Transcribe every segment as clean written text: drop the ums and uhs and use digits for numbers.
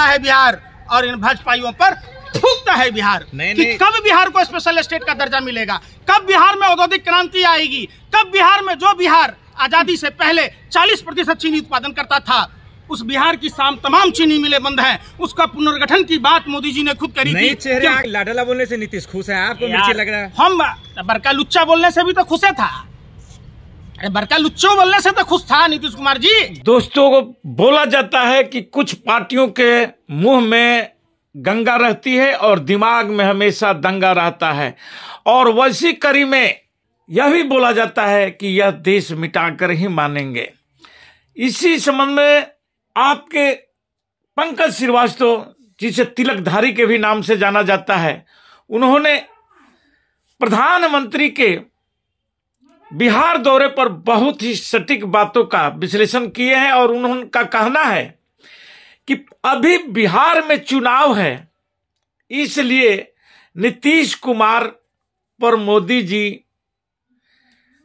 है बिहार और इन भाजपाइयों पर थूकता है बिहार कि कब बिहार को स्पेशल स्टेट का दर्जा मिलेगा, कब बिहार में औद्योगिक क्रांति आएगी, कब बिहार में जो बिहार आजादी से पहले 40% चीनी उत्पादन करता था उस बिहार की तमाम चीनी मिलें बंद हैं, उसका पुनर्गठन की बात मोदी जी ने खुद करी थी। चेहरे लाडला बोलने से नीतीश खुश है, आपको मिर्ची लग रहा है? हम बड़का लुच्चा बोलने से भी तो खुश था, अरे बड़का लुच्चो बोलने से तो खुश था नीतीश कुमार जी। दोस्तों को बोला जाता है कि कुछ पार्टियों के मुंह में गंगा रहती है और दिमाग में हमेशा दंगा रहता है, और वैसी कड़ी में यह भी बोला जाता है कि यह देश मिटाकर ही मानेंगे। इसी संबंध में आपके पंकज श्रीवास्तव, जिसे तिलकधारी के भी नाम से जाना जाता है, उन्होंने प्रधानमंत्री के बिहार दौरे पर बहुत ही सटीक बातों का विश्लेषण किए हैं और उनका कहना है कि अभी बिहार में चुनाव है, इसलिए नीतीश कुमार पर मोदी जी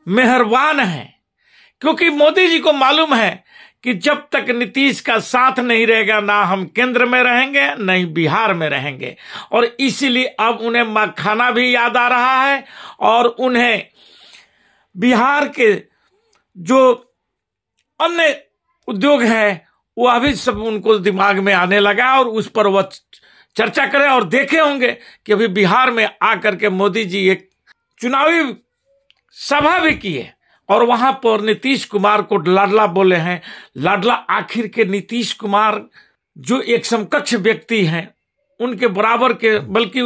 मेहरबान हैं, क्योंकि मोदी जी को मालूम है कि जब तक नीतीश का साथ नहीं रहेगा ना हम केंद्र में रहेंगे न ही बिहार में रहेंगे, और इसीलिए अब उन्हें मखाना भी याद आ रहा है और उन्हें बिहार के जो अन्य उद्योग हैं वह भी सब उनको दिमाग में आने लगा और उस पर वह चर्चा करें। और देखे होंगे कि अभी बिहार में आकर के मोदी जी एक चुनावी सभा भी की है और वहां पर नीतीश कुमार को लाडला बोले हैं। लाडला आखिर के नीतीश कुमार जो एक समकक्ष व्यक्ति हैं, उनके बराबर के, बल्कि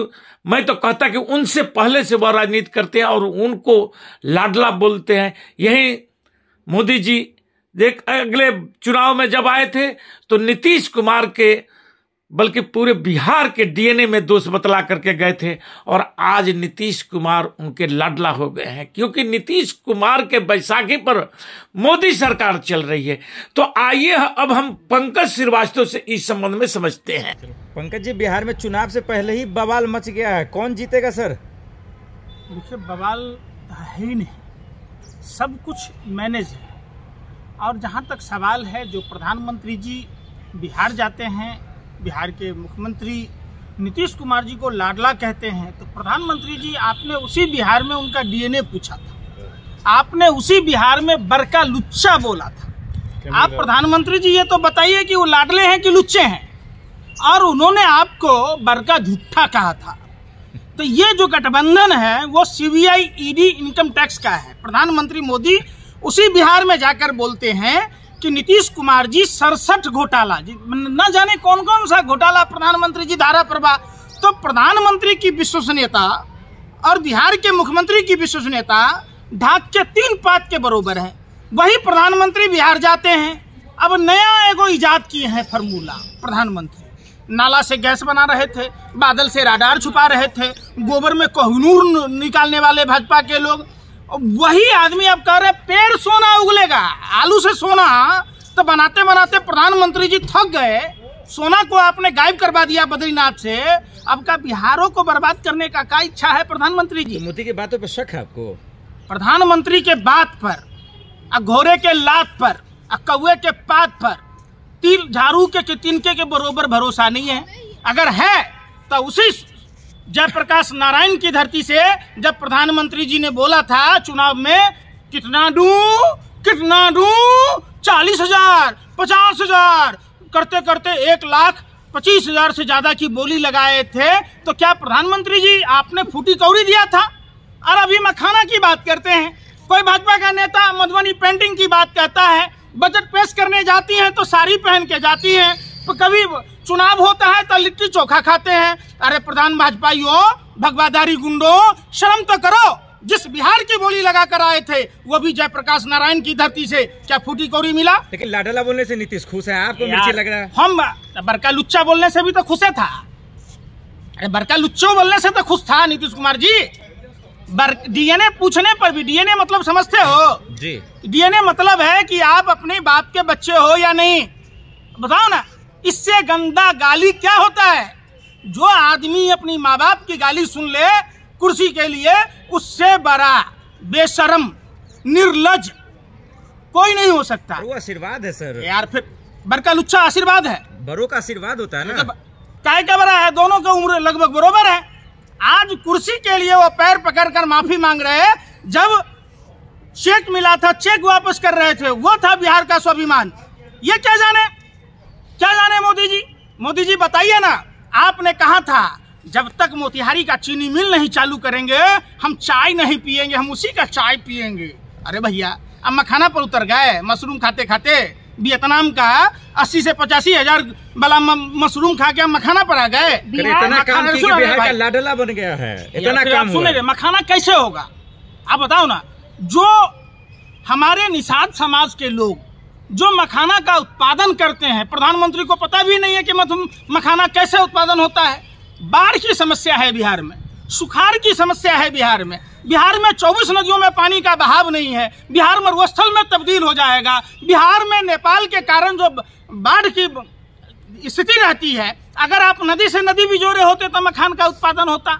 मैं तो कहता कि उनसे पहले से वह राजनीति करते हैं और उनको लाडला बोलते हैं। यही मोदी जी देख अगले चुनाव में जब आए थे तो नीतीश कुमार के बल्कि पूरे बिहार के डीएनए में दोष बतला करके गए थे, और आज नीतीश कुमार उनके लाडला हो गए हैं क्योंकि नीतीश कुमार के बैसाखी पर मोदी सरकार चल रही है। तो आइए अब हम पंकज श्रीवास्तव से इस संबंध में समझते हैं। पंकज जी, बिहार में चुनाव से पहले ही बवाल मच गया है, कौन जीतेगा सर? देखिए, बवाल है ही नहीं, सब कुछ मैनेज है। और जहाँ तक सवाल है, जो प्रधानमंत्री जी बिहार जाते हैं, बिहार के मुख्यमंत्री नीतीश कुमार जी को लाडला कहते हैं, तो प्रधानमंत्री जी आपने उसी बिहार में उनका डीएनए पूछा था, आपने उसी बिहार में बड़का लुच्चा बोला था। आप प्रधानमंत्री जी ये तो बताइए कि वो लाडले हैं कि लुच्चे हैं, और उन्होंने आपको बड़का झूठा कहा था। तो ये जो गठबंधन है वो सीबीआई, ईडी, इनकम टैक्स का है। प्रधानमंत्री मोदी उसी बिहार में जाकर बोलते हैं कि नीतीश कुमार जी 67 घोटाला, न जाने कौन कौन सा घोटाला प्रधानमंत्री जी धारा प्रभा। तो प्रधानमंत्री की विश्वसनीयता और बिहार के मुख्यमंत्री की विश्वसनीयता ढाक के 3 पात के बराबर है। वही प्रधानमंत्री बिहार जाते हैं, अब नया एगो इजाद किए हैं फार्मूला। प्रधानमंत्री नाला से गैस बना रहे थे, बादल से राडार छुपा रहे थे, गोबर में कोहिनूर निकालने वाले भाजपा के लोग, वही आदमी अब कह रहे पेड़ सोना उगलेगा, आलू से सोना। तो बनाते बनाते प्रधानमंत्री जी थक गए, सोना को आपने गायब करवा दिया बद्रीनाथ से, अब का बिहारों को बर्बाद करने का क्या इच्छा है प्रधानमंत्री जी? मोदी की बातों पर शक है आपको? प्रधानमंत्री के बात पर, घोड़े के लात पर, कौवे के पात पर, तीर झाड़ू के तिनके के बरोबर भरोसा नहीं है। अगर है तो उसी जयप्रकाश नारायण की धरती से जब प्रधानमंत्री जी ने बोला था चुनाव में, कितना दूं 40,000, 50,000 करते करते 1,25,000 से ज्यादा की बोली लगाए थे, तो क्या प्रधानमंत्री जी आपने फूटी कौड़ी दिया था? और अभी मखाना की बात करते हैं। कोई भाजपा का नेता मधुबनी पेंटिंग की बात कहता है, बजट पेश करने जाती हैं तो साड़ी पहन के जाती हैं, तो कभी चुनाव होता है तो लिट्टी चोखा खाते हैं। अरे प्रधान भाजपाइयों, भगवाधारी गुंडों, शर्म तो करो। जिस बिहार की बोली लगा कर आए थे वो भी जयप्रकाश नारायण की धरती से, क्या फूटी कौड़ी मिला? लेकिन लाडला बोलने से नीतीश खुश है, आपको मिर्ची लग रहा है? हम बड़का लुच्चा बोलने से भी तो खुश था, अरे बड़का लुच्चो बोलने से तो खुश था नीतीश कुमार जी। डीएनए पूछने पर भी, डीएनए मतलब समझते हो जी? डीएनए मतलब है कि आप अपने बाप के बच्चे हो या नहीं, बताओ ना। इससे गंदा गाली क्या होता है? जो आदमी अपनी माँ बाप की गाली सुन ले कुर्सी के लिए, उससे बड़ा बेशरम, निर्लज कोई नहीं हो सकता। वो आशीर्वाद है सर। यार फिर बड़का लुच्चा आशीर्वाद है। बड़ों का आशीर्वाद होता है ना। काय का बड़ा है, दोनों की उम्र लगभग बरोबर है। आज कुर्सी के लिए वो पैर पकड़कर माफी मांग रहे हैं। जब चेक मिला था, चेक वापस कर रहे थे, वो था बिहार का स्वाभिमान। ये क्या जाने मोदी जी बताइए ना। आपने कहा था जब तक मोतिहारी का चीनी मिल नहीं चालू करेंगे हम चाय नहीं पिएंगे, हम उसी का चाय पिएंगे। अरे भैया, अब मखाना पर उतर गए। मशरूम खाते खाते वियतनाम का 80 से 85 हजार वाला मशरूम खा के मखाना पर आ गए। इतना काम कि बिहार का लाडला बन गया है, इतना काम सुने रे, मखाना कैसे होगा आप बताओ ना। जो हमारे निषाद समाज के लोग जो मखाना का उत्पादन करते हैं, प्रधानमंत्री को पता भी नहीं है कि मखाना कैसे उत्पादन होता है। बाढ़ की समस्या है बिहार में, सुखाड़ की समस्या है बिहार में। बिहार में 24 नदियों में पानी का बहाव नहीं है। बिहार मरुस्थल में तब्दील हो जाएगा। बिहार में नेपाल के कारण जो बाढ़ की स्थिति रहती है, अगर आप नदी से नदी भी जोड़े होते तो मखान का उत्पादन होता।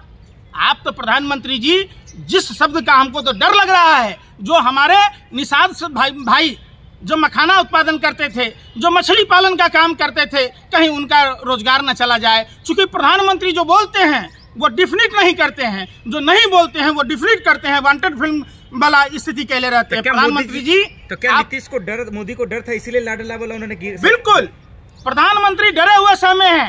आप तो प्रधानमंत्री जी, जिस शब्द का हमको तो डर लग रहा है, जो हमारे निषाद भाई जो मखाना उत्पादन करते थे, जो मछली पालन का काम करते थे, कहीं उनका रोजगार न चला जाए। चूंकि प्रधानमंत्री जो बोलते हैं वो डिफिनिट नहीं करते हैं, जो नहीं बोलते हैं वो डिफिनिट करते हैं। वांटेड फिल्म वाला स्थिति कहले रहते हैं प्रधानमंत्री जी। तो क्या नीतीश को डर, मोदी को डर था इसीलिए लाडला बोला उन्होंने? बिल्कुल, प्रधानमंत्री डरे हुए समय है।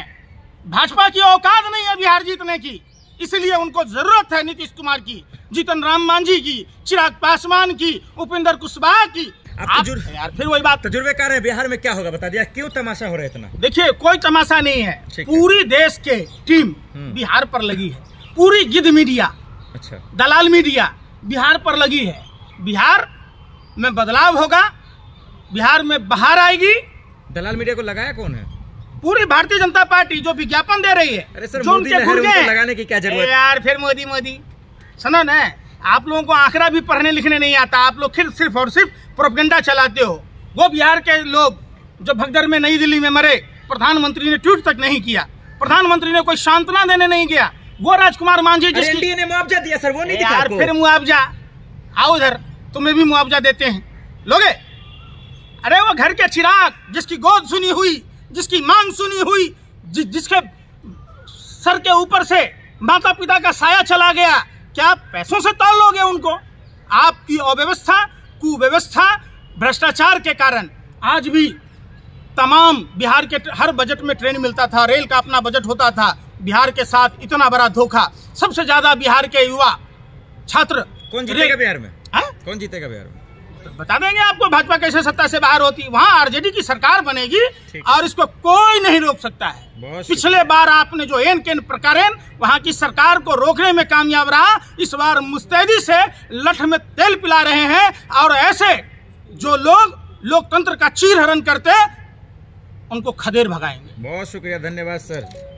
भाजपा की औकात नहीं है बिहार जीतने की, इसलिए उनको जरूरत है नीतीश कुमार की, जीतन राम मांझी की, चिराग पासवान की, उपेंद्र कुशवाहा की। यार फिर वही बात, तजुर्बेकार है। बिहार में क्या होगा बता दिया, क्यों तमाशा हो रहा है इतना? देखिए, कोई तमाशा नहीं है। पूरी देश के टीम बिहार पर लगी है। पूरी गिद्ध मीडिया, अच्छा, दलाल मीडिया बिहार पर लगी है। बिहार में बदलाव होगा, बिहार में बाहर आएगी। दलाल मीडिया को लगाया कौन है? पूरी भारतीय जनता पार्टी जो विज्ञापन दे रही है। अरे सर, मोदी उनको लगाने की क्या जरूरत है यार? फिर मोदी सुनो ना, आप लोगों को आंकड़ा भी पढ़ने लिखने नहीं आता। आप लोग सिर्फ और सिर्फ प्रोपेगेंडा चलाते हो। वो बिहार के लोग जो भगदड़ में नई दिल्ली में मरे, प्रधानमंत्री ने ट्वीट तक नहीं किया, प्रधानमंत्री ने कोई सांत्वना देने नहीं गया। वो राजकुमार मांझी जिसकी ने मुआवजा दिया सर, वो नहीं दिया यार। फिर मुआवजा, आओ इधर, तुम्हें भी मुआवजा देते हैं, लोगे? अरे वो घर के चिराग जिसकी गोद सुनी हुई, जिसकी मांग सुनी हुई, जिसके सर के ऊपर से माता पिता का साया चला गया, क्या पैसों से तौल लोगे उनको? आपकी अव्यवस्था, कुव्यवस्था, भ्रष्टाचार के कारण आज भी तमाम बिहार के हर बजट में ट्रेन मिलता था, रेल का अपना बजट होता था। बिहार के साथ इतना बड़ा धोखा। सबसे ज्यादा बिहार के युवा छात्र कौन जीतेगा बिहार में? कौन जीतेगा बिहार में? तो बता देंगे आपको भाजपा कैसे सत्ता से बाहर होती। वहाँ आरजेडी की सरकार बनेगी और इसको कोई नहीं रोक सकता है। पिछले बार आपने जो एन केन प्रकारेण वहाँ की सरकार को रोकने में कामयाब रहा, इस बार मुस्तैदी से लठ में तेल पिला रहे हैं। और ऐसे जो लोग लोकतंत्र का चीरहरण करते उनको खदेड़ भगाएंगे। बहुत शुक्रिया, धन्यवाद सर।